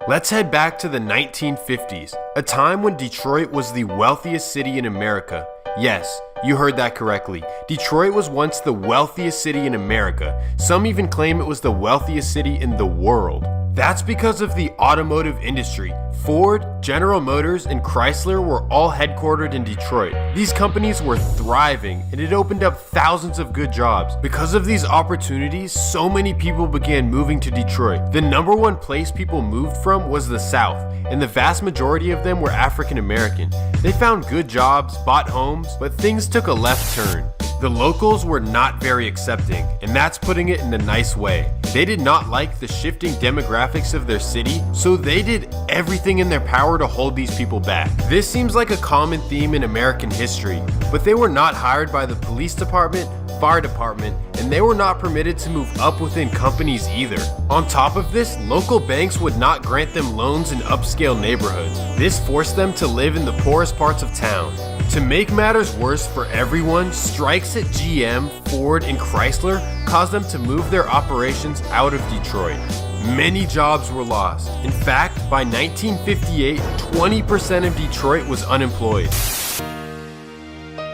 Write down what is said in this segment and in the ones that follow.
Let's head back to the 1950s, a time when Detroit was the wealthiest city in America. Yes, you heard that correctly. Detroit was once the wealthiest city in America. Some even claim it was the wealthiest city in the world. That's because of the automotive industry. Ford, General Motors, and Chrysler were all headquartered in Detroit. These companies were thriving, and it opened up thousands of good jobs. Because of these opportunities, so many people began moving to Detroit. The number one place people moved from was the South, and the vast majority of them were African American. They found good jobs, bought homes, but things took a left turn. The locals were not very accepting, and that's putting it in a nice way. They did not like the shifting demographics of their city, so they did everything in their power to hold these people back. This seems like a common theme in American history, but they were not hired by the police department, fire department, and they were not permitted to move up within companies either. On top of this, local banks would not grant them loans in upscale neighborhoods. This forced them to live in the poorest parts of town. To make matters worse for everyone, strikes at GM, Ford, and Chrysler caused them to move their operations out of Detroit. Many jobs were lost. In fact, by 1958, 20% of Detroit was unemployed.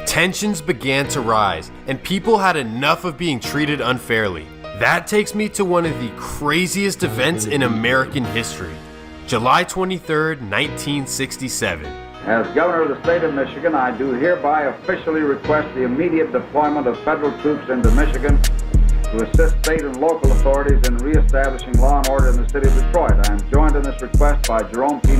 Tensions began to rise, and people had enough of being treated unfairly. That takes me to one of the craziest events in American history. July 23rd, 1967. As Governor of the State of Michigan, I do hereby officially request the immediate deployment of federal troops into Michigan to assist state and local authorities in reestablishing law and order in the city of Detroit. I am joined in this request by Jerome P.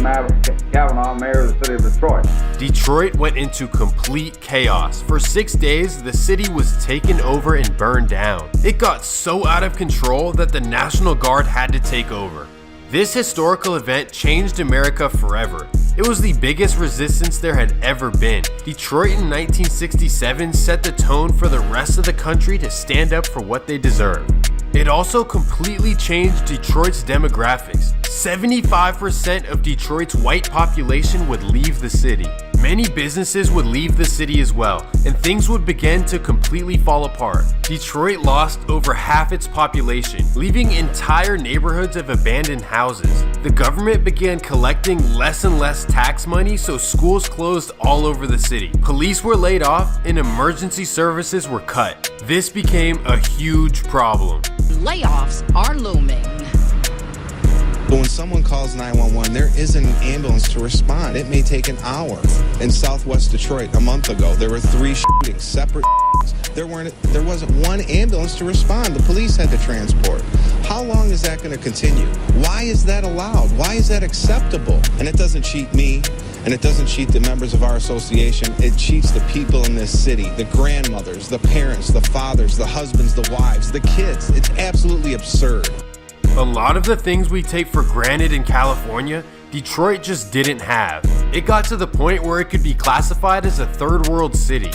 Cavanaugh, Mayor of the city of Detroit. Detroit went into complete chaos. For 6 days, the city was taken over and burned down. It got so out of control that the National Guard had to take over. This historical event changed America forever. It was the biggest resistance there had ever been. Detroit in 1967 set the tone for the rest of the country to stand up for what they deserve. It also completely changed Detroit's demographics. 75% of Detroit's white population would leave the city. Many businesses would leave the city as well, and things would begin to completely fall apart. Detroit lost over half its population, leaving entire neighborhoods of abandoned houses. The government began collecting less and less tax money, so schools closed all over the city. Police were laid off, and emergency services were cut. This became a huge problem. Layoffs are looming. But when someone calls 911, there isn't an ambulance to respond. It may take an hour. In Southwest Detroit a month ago, there were 3 shootings, separate There wasn't one ambulance to respond. The police had to transport. How long is that going to continue? Why is that allowed? Why is that acceptable? And it doesn't cheat me, and it doesn't cheat the members of our association. It cheats the people in this city, the grandmothers, the parents, the fathers, the husbands, the wives, the kids. It's absolutely absurd. A lot of the things we take for granted in California, Detroit just didn't have. It got to the point where it could be classified as a third world city.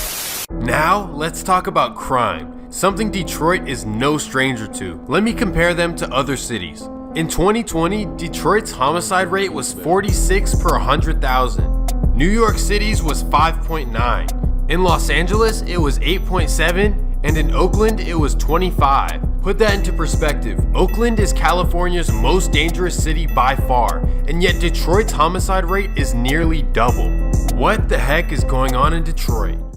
Now, let's talk about crime, something Detroit is no stranger to. Let me compare them to other cities. In 2020, Detroit's homicide rate was 46 per 100,000. New York City's was 5.9. In Los Angeles, it was 8.7. And in Oakland, it was 25. Put that into perspective. Oakland is California's most dangerous city by far, and yet Detroit's homicide rate is nearly double. What the heck is going on in Detroit?